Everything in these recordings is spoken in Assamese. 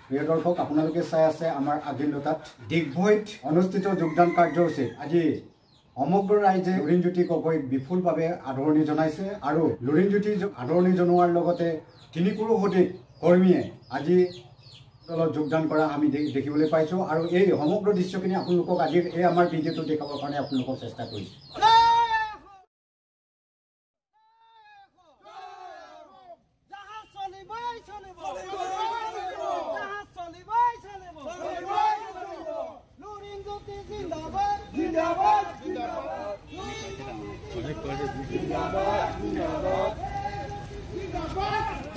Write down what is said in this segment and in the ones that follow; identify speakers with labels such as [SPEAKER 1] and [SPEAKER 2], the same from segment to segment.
[SPEAKER 1] প্ৰিয় দৰ্শক আপোনালোকে চাই আছে আমাৰ আগিনতাত ডিগবৈত অনুষ্ঠিত যোগদান কাৰ্যসূচীত আজি সমগ্ৰ ৰাইজে লুৰিণজ্যোতি গগৈক বিপুলভাৱে আদৰণি জনাইছে আৰু লুৰিণজ্যোতি আদৰণি জনোৱাৰ লগতে 3 কোটি অধিক কৰ্মীয়ে আজি দলত যোগদান কৰা আমি দেখিবলৈ পাইছোঁ আৰু এই সমগ্ৰ দৃশ্যখিনি আপোনালোকক আজিৰ এই আমাৰ ভিডিঅ'টো দেখাবৰ কাৰণে আপোনালোকক চেষ্টা কৰিছোঁ।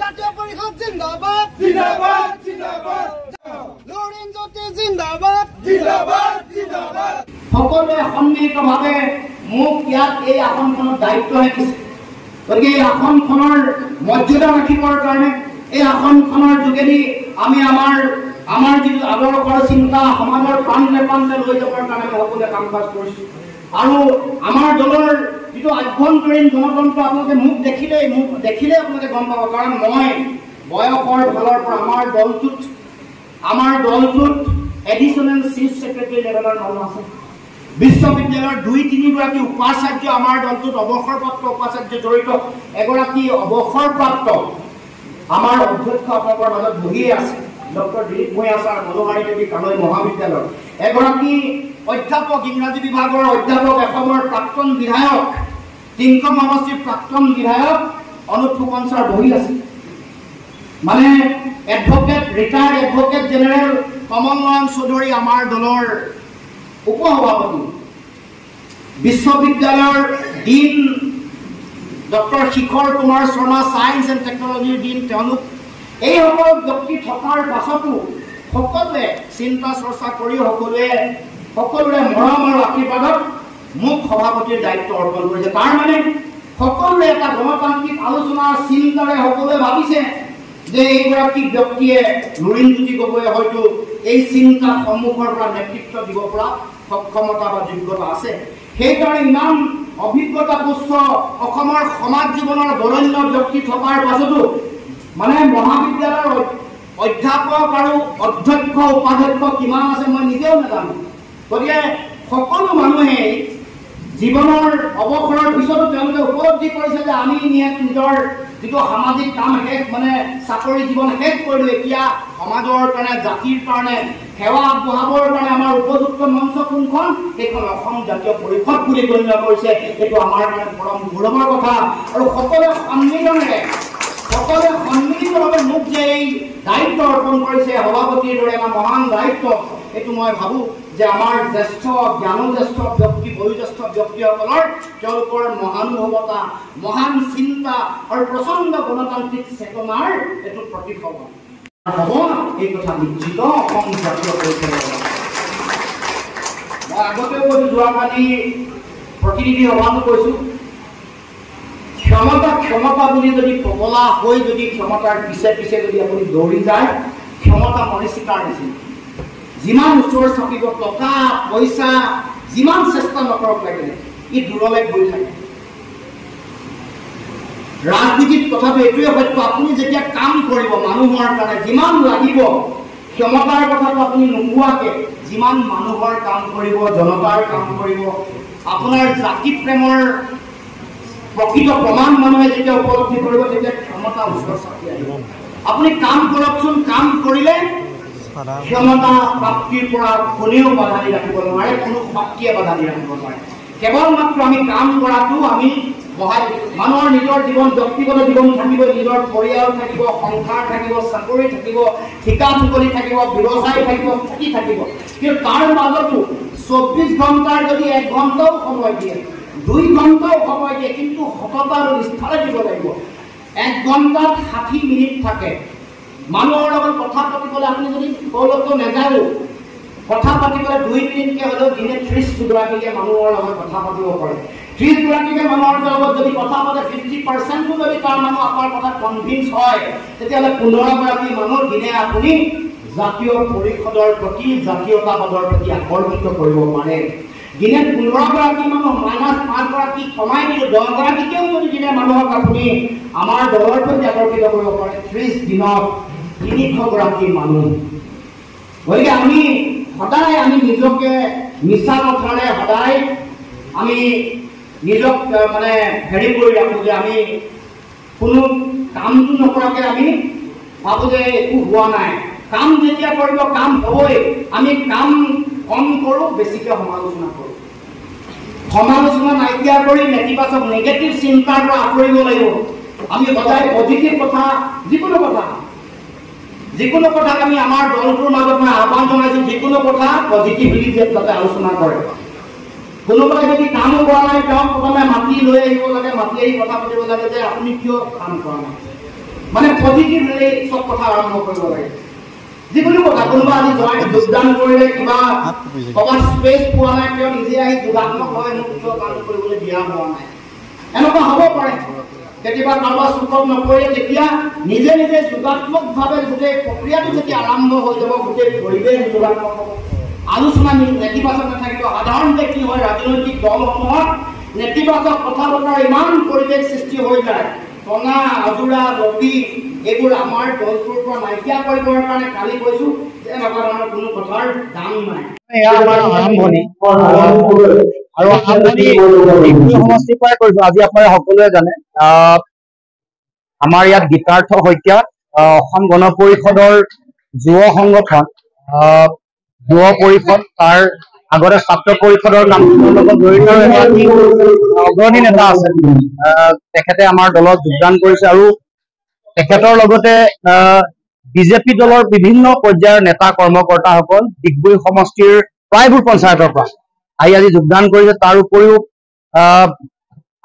[SPEAKER 2] জাতীয় পৰিষদ জিন্দাবাদ জিন্দাবাদ জিন্দাবাদ লুৰিণজ্যোতি জিন্দাবাদ জিন্দাবাদ জিন্দাবাদ সকলোৱে সন্মিলিতভাৱে মোক ইয়াত এই আসনখনৰ দায়িত্ব দিছে গতিকে এই আসনখনৰ মৰ্যাদা ৰাখিবৰ কাৰণে এই আসনখনৰ যোগেদি আমি আমাৰ যিটো আদৰ্শৰ চিন্তা সমাজৰ প্ৰান্তে প্ৰান্তে লৈ যাবৰ কাৰণে সকলোৱে কাম কাজ কৰিছোঁ আৰু আমাৰ দলৰ যিটো আভ্যন্তৰীণ গণতন্ত্ৰ আপোনালোকে মোক দেখিলে আপোনালোকে গম পাব কাৰণ মই বয়সৰ ফালৰ পৰা আমাৰ দলটোত এডিশ্যনেল চিফ ছেক্ৰেটাৰী লেভেলৰ মানুহ আছে বিশ্ববিদ্যালয়ৰ 2-3 গৰাকী উপাচাৰ্য আমাৰ দলটোত অৱসৰপ্ৰাপ্ত উপাচাৰ্য জড়িত এগৰাকী অৱসৰপ্ৰাপ্ত আমাৰ অধ্যক্ষ আপোনালোকৰ মাজত বহিয়ে আছে ডক্টৰ দিলীপ ভূঞা ছাৰ মনোহাৰী দেৱী কানৈ মহাবিদ্যালয় এগৰাকী অধ্যাপক ইংৰাজী বিভাগৰ অধ্যাপক এসময়ৰ প্ৰাক্তন বিধায়ক টিংকম সমষ্টিৰ প্ৰাক্তন বিধায়ক অনুপ ফুকন ছাৰ বহি আছে মানে retired advocate general Kamal Nayan Choudhury আমাৰ দলৰ উপসভাপতি বিশ্ববিদ্যালয়ৰ dean doctor Shikhar Kumar Sharma science and টেকনলজিৰ ডিন তেওঁলোক এই সকলো ব্যক্তি থকাৰ পাছতো সকলোৱে চিন্তা চৰ্চা কৰি সকলোৰে মৰম আৰু আশীৰ্বাদত মোক সভাপতিৰ দায়িত্ব অৰ্পণ কৰিছে তাৰ মানে সকলোৱে এটা গণতান্ত্ৰিক আলোচনাৰ চিন্তাৰে সকলোৱে ভাবিছে যে এইগৰাকী ব্যক্তিয়ে লুৰিণজ্যোতি গগৈয়ে হয়তো এই চিন্তাত সন্মুখৰ পৰা নেতৃত্ব দিব পৰা সক্ষমতা বা যোগ্যতা আছে সেইকাৰণে ইমান অভিজ্ঞতাপুষ্ট অসমৰ সমাজ জীৱনৰ বৰেণ্য ব্যক্তি থকাৰ পাছতো মানে মহাবিদ্যালয়ৰ অধ্যাপক আৰু অধ্যক্ষ উপাধ্যক্ষ কিমান আছে মই নিজেও নাজানো গতিকে সকলো মানুহে জীৱনৰ অৱসৰৰ পিছতো তেওঁলোকে উপলব্ধি কৰিছে যে আমি নিজৰ যিটো সামাজিক কাম শেষ মানে চাকৰি জীৱন শেষ কৰিলোঁ এতিয়া সমাজৰ কাৰণে জাতিৰ কাৰণে সেৱা আগবঢ়াবৰ কাৰণে আমাৰ উপযুক্ত মঞ্চ কোনখন সেইখন অসম জাতীয় পৰিষদ বুলি গণ্য কৰিছে এইটো আমাৰ কাৰণে পৰম গৌৰৱৰ কথা আৰু সকলোৱে সন্মিলিতভাৱে মোক যে এই দায়িত্ব অৰ্পণ কৰিছে সভাপতিৰ দৰে এটা মহান দায়িত্ব এইটো মই ভাবোঁ যে আমাৰ জ্যেষ্ঠ জ্ঞানজ্যেষ্ঠ ব্যক্তি বয়োজ্যেষ্ঠ ব্যক্তিসকলৰ তেওঁলোকৰ মহানুভৱতা মহান চিন্তা আৰু প্ৰচণ্ড গণতান্ত্ৰিক চেতনাৰ এইটো প্ৰতিফলন হ'ব এই কথা নিশ্চিত অসম জাতীয় পৰিষদৰ মই আগতেও কৈছোঁ যোৱাকালি প্ৰতিনিধি সভাতো কৈছোঁ ক্ষমতা বুলি যদি পগলা হৈ যদি ক্ষমতাৰ পিছে যদি আপুনি দৌৰি যায় ক্ষমতা মৰিচিকাৰ নিচিনা যিমান ওচৰ চাপিব টকা পইচা যিমান চেষ্টা নকৰক লাগিলে ই দূৰলৈ গৈ থাকে ৰাজনীতিত কথাটো এইটোৱে সত্য আপুনি যেতিয়া কাম কৰিব মানুহৰ কাৰণে যিমান লাগিব ক্ষমতাৰ কথাটো আপুনি নোপোৱাকৈ যিমান মানুহৰ কাম কৰিব জনতাৰ কাম কৰিব আপোনাৰ জাতি প্ৰেমৰ প্ৰকৃত প্ৰমাণ মানুহে যেতিয়া উপলব্ধি কৰিব তেতিয়া ক্ষমতা ওচৰ চাপি আহিব আপুনি কাম কৰকচোন কাম কৰিলে ক্ষমতা প্ৰাপ্তিৰ পৰা কোনেও বাধা দি ৰাখিব নোৱাৰে কোনো শক্তিয়ে বাধা দি ৰাখিব নোৱাৰে কেৱল মাত্ৰ আমি কাম কৰাটো আমি মানুহৰ নিজৰ জীৱন ব্যক্তিগত জীৱন থাকিব নিজৰ পৰিয়াল থাকিব সংসাৰ থাকিব চাকৰি থাকিব ঠিকা ঠিকনি থাকিব ব্যৱসায় থাকিব কিন্তু তাৰ মাজতো 24 ঘণ্টাৰ যদি 1 ঘণ্টাও সময় দিয়ে 2 ঘণ্টাও সময় দিয়ে কিন্তু সততা আৰু নিষ্ঠাৰে দিব লাগিব 1 ঘণ্টাত 60 মিনিট থাকে মানুহৰ লগত কথা পাতিবলৈ আপুনি যদি কলতো নেযায়ো কথা পাতিবলৈ 2 মিনিটকৈ হ'লেও দিনে 30 গৰাকীকে মানুহৰ লগত কথা পাতিব পাৰে 30 গৰাকীকে মানুহৰ লগত যদি কথা পাতে 50% যদি তাৰ মানুহ আপোনাৰ কথা কনভিন্স হয় তেতিয়াহ'লে 15 গৰাকী মানুহ দিনে আপুনি জাতীয় পৰিষদৰ প্ৰতি জাতীয়তাবাদৰ প্ৰতি আকৰ্ষিত কৰিব পাৰে দিনে 15 গৰাকী মানুহ -5 গৰাকী কমাই দিলে 10 গৰাকীকেও যদি দিনে মানুহক আপুনি আমাৰ দলৰ প্ৰতি আকৰ্ষিত কৰিব পাৰে 30 দিনত 300 গৰাকী মানুহ গতিকে আমি সদায় আমি নিজকে মিছা কথাৰে সদায় আমি নিজক মানে হেৰি কৰি ৰাখোঁ যে আমি কোনো কামটো নকৰাকৈ আমি ভাবোঁ যে একো হোৱা নাই কাম যেতিয়া কৰিব কাম হ'বই আমি কাম কম কৰোঁ বেছিকৈ সমালোচনা কৰোঁ সমালোচনা নাইকিয়া কৰি নেতিবাচক নেগেটিভ চিন্তাৰ পৰা আঁতৰিব লাগিব আমি সদায় পজিটিভ কথা যিকোনো কথাক আমি আমাৰ দলটোৰ মাজত মই আহ্বান জনাইছোঁ যিকোনো কথা পজিটিভলি যাতে আলোচনা কৰে কোনোবাই যদি কাম কৰা নাই তেওঁক প্ৰথমে মাতি লৈ আহিব লাগে মাতি আহি কথা পাতিব লাগে যে আপুনি কিয় কাম কৰা নাই মানে পজিটিভলি চব কথা আৰম্ভ কৰিব লাগে যিকোনো কথা কোনোবা আজি যোগদান কৰিলে কিবা ক'ৰবাত স্পেচ পোৱা নাই তেওঁ নিজে আহি যোগাত্মকভাৱে মোক কিয় কাম কৰিবলৈ দিয়া হোৱা নাই এনেকুৱা হ'ব পাৰে কেতিয়াবা কাৰোবাৰ চুকত নপৰে তেতিয়া নিজে নিজে যোগাত্মকভাৱে গোটেই প্ৰক্ৰিয়াটো যেতিয়া আৰম্ভ হৈ যাব গোটেই পৰিৱেশ যোগাত্মক হ'ব আলোচনা নেতিবাচক নাথাকিব সাধাৰণতে কি হয় ৰাজনৈতিক দলসমূহত নেতিবাচক কথা বতৰা ইমান পৰিৱেশ সৃষ্টি হৈ যায় টঙা আজোৰা লবি এইবোৰ আমাৰ দলটোৰ পৰা নাইকিয়া কৰিবৰ কাৰণে কালি কৈছোঁ যে এনেকুৱা ধৰণৰ কোনো কথাৰ দাম নাই এয়া আমাৰ আৰম্ভণি আৰু আৰম্ভণি সমষ্টিৰ পৰাই কৰিছোঁ আজি আপোনালোকে সকলোৱে জানে আমাৰ ইয়াত গীতাৰ্থ শইকীয়া অসম গণ পৰিষদৰ যুৱ সংগঠন যুৱ পৰিষদ তাৰ আগতে ছাত্ৰ পৰিষদৰ নামটোৰ লগত জড়িত এগৰাকী অগ্ৰণী নেতা আছে তেখেতে আমাৰ দলত যোগদান কৰিছে আৰু তেখেতৰ লগতে বিজেপি দলৰ বিভিন্ন পৰ্যায়ৰ নেতা কৰ্মকৰ্তাসকল ডিগবৈ সমষ্টিৰ প্ৰায়বোৰ পঞ্চায়তৰ পৰা আজি যোগদান কৰিছে তাৰ উপৰিও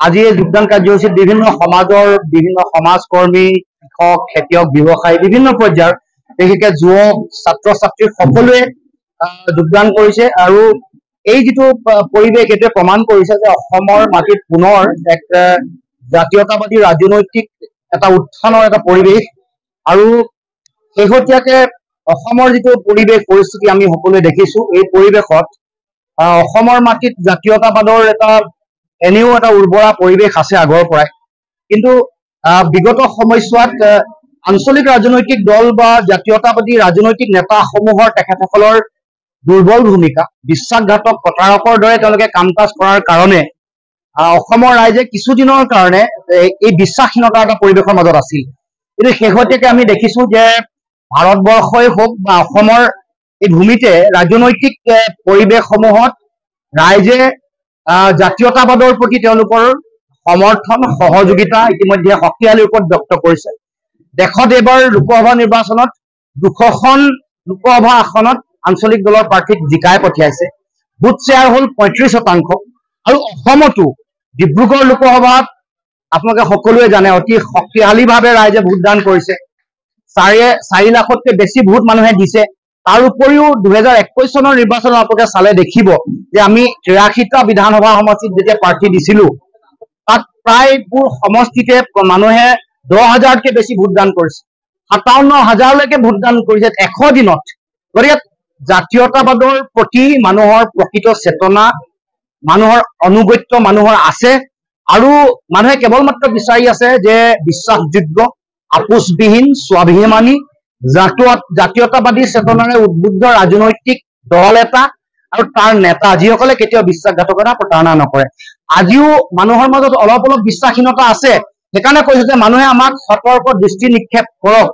[SPEAKER 2] আজি এই যোগদান কাৰ্যসূচীত বিভিন্ন সমাজৰ বিভিন্ন সমাজকৰ্মী কৃষক খেতিয়ক ব্যৱসায়ী বিভিন্ন পৰ্যায়ৰ বিশেষকৈ যুৱক ছাত্ৰ ছাত্ৰী সকলোৱে যোগদান কৰিছে আৰু এই যিটো পৰিৱেশ এইটোৱে প্ৰমাণ কৰিছে যে অসমৰ মাটিত পুনৰ এক জাতীয়তাবাদী ৰাজনৈতিক এটা উত্থানৰ এটা পৰিৱেশ আৰু শেহতীয়াকে অসমৰ যিটো পৰিৱেশ পৰিস্থিতি আমি সকলোৱে দেখিছো এই পৰিৱেশত অসমৰ মাটিত জাতীয়তাবাদৰ এনেও এটা উৰ্বৰা পৰিৱেশ আছে আগৰ পৰাই কিন্তু বিগত সময়ছোৱাত আঞ্চলিক ৰাজনৈতিক দল বা জাতীয়তাবাদী ৰাজনৈতিক নেতাসমূহৰ তেখেতসকলৰ দুৰ্বল ভূমিকা বিশ্বাসঘাতক প্ৰতাৰকৰ দৰে তেওঁলোকে কাম কাজ কৰাৰ কাৰণে অসমৰ ৰাইজে কিছুদিনৰ কাৰণে এই বিশ্বাসহীনতাৰ এটা পৰিৱেশৰ মাজত আছিল কিন্তু শেহতীয়াকে আমি দেখিছো যে ভাৰতবৰ্ষই হওক বা অসমৰ এই ভূমিতে ৰাজনৈতিক পৰিৱেশসমূহত ৰাইজে জাতীয়তাবাদৰ প্ৰতি তেওঁলোকৰ সমৰ্থন সহযোগিতা ইতিমধ্যে শক্তিশালী ৰূপত ব্যক্ত কৰিছে দেশত এইবাৰ লোকসভা নিৰ্বাচনত 200খন লোকসভা আসনত আঞ্চলিক দলৰ প্ৰাৰ্থীক জিকাই পঠিয়াইছে ভোট শ্বেয়াৰ হ'ল 35% আৰু অসমতো ডিব্ৰুগড় লোকসভাত আপোনালোকে সকলোৱে জানে অতি শক্তিশালীভাৱে ৰাইজে ভোটদান কৰিছে 4 লাখতকৈ বেছি ভোট মানুহে দিছে তাৰ উপৰিও 2021 চনৰ নিৰ্বাচনত আপোনালোকে চালে দেখিব যে আমি 83টা বিধানসভা সমষ্টিত যেতিয়া প্ৰাৰ্থী দিছিলো তাত প্ৰায়বোৰ সমষ্টিতে মানুহে 10,000তকৈ বেছি ভোটদান কৰিছে 57,000লৈকে ভোটদান কৰিছে 100 দিনত গতিকে জাতীয়তাবাদৰ প্ৰতি মানুহৰ প্ৰকৃত চেতনা মানুহৰ অনুগত্য মানুহৰ আছে আৰু মানুহে কেৱল মাত্ৰ বিচাৰি আছে যে বিশ্বাসযোগ্য আপোচবিহীন স্বাভিমানী জাতীয়তাবাদী চেতনাৰে উদ্বুদ্ধ ৰাজনৈতিক দল এটা আৰু তাৰ নেতা যিসকলে কেতিয়াও বিশ্বাসঘাতকতা প্ৰতাৰণা নকৰে আজিও মানুহৰ মাজত অলপ বিশ্বাসহীনতা আছে সেইকাৰণে কৈছো যে মানুহে আমাক সতৰ্ক দৃষ্টি নিক্ষেপ কৰক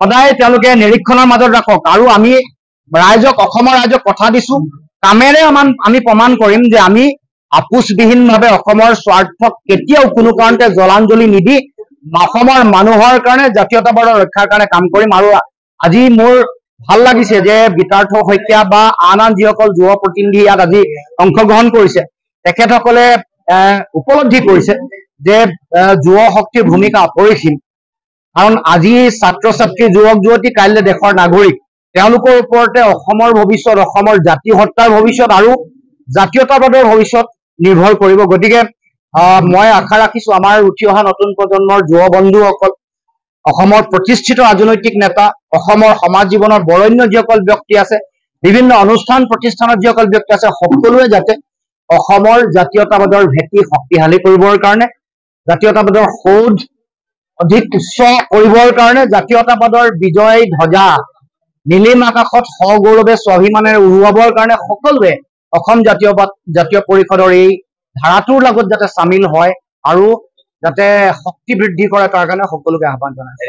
[SPEAKER 2] সদায় তেওঁলোকে নিৰীক্ষণৰ মাজত ৰাখক আৰু আমি অসমৰ ৰাইজক কথা দিছো কামেৰে আমি প্ৰমাণ কৰিম যে আমি আপোচবিহীনভাৱে অসমৰ স্বাৰ্থক কেতিয়াও কোনো কাৰণতে জলাঞ্জলি নিদি অসমৰ মানুহৰ কাৰণে জাতীয়তাবাদৰ ৰক্ষাৰ কাৰণে কাম কৰিম আৰু আজি মোৰ ভাল লাগিছে যে গীতাৰ্থ শইকীয়া বা আন যিসকল যুৱ প্ৰতিনিধি ইয়াত আজি অংশগ্ৰহণ কৰিছে তেখেতসকলে উপলব্ধি কৰিছে যে যুৱ শক্তিৰ ভূমিকা অপৰিসীম কাৰণ আজি ছাত্ৰ ছাত্ৰী যুৱক যুৱতী কাইলৈ দেশৰ নাগৰিক তেওঁলোকৰ ওপৰতে অসমৰ ভৱিষ্যত অসমৰ জাতি হত্যাৰ ভৱিষ্যত আৰু জাতীয়তাবাদৰ ভৱিষ্যত নিৰ্ভৰ কৰিব গতিকে মই আশা ৰাখিছো আমাৰ উঠি অহা নতুন প্ৰজন্মৰ যুৱ বন্ধুসকল অসমৰ প্ৰতিষ্ঠিত ৰাজনৈতিক নেতা অসমৰ সমাজ জীৱনৰ বৰেণ্য যিসকল ব্যক্তি আছে বিভিন্ন অনুষ্ঠান প্ৰতিষ্ঠানত যিসকল ব্যক্তি আছে সকলোৱে যাতে অসমৰ জাতীয়তাবাদৰ ভেটি শক্তিশালী কৰিবৰ কাৰণে জাতীয়তাবাদৰ সৌধ
[SPEAKER 3] অধিক উচ্চ কৰিবৰ কাৰণে জাতীয়তাবাদৰ বিজয় ধ্বজা নীলিম আকাশত সগৌৰৱে স্বাভিমানেৰে উৰুৱাবৰ কাৰণে সকলোৱে অসম জাতীয় পৰিষদৰ এই ধাৰাটোৰ লগত যাতে চামিল হয় আৰু যাতে শক্তি বৃদ্ধি কৰে তাৰ কাৰণে সকলোকে আহ্বান জনাইছে।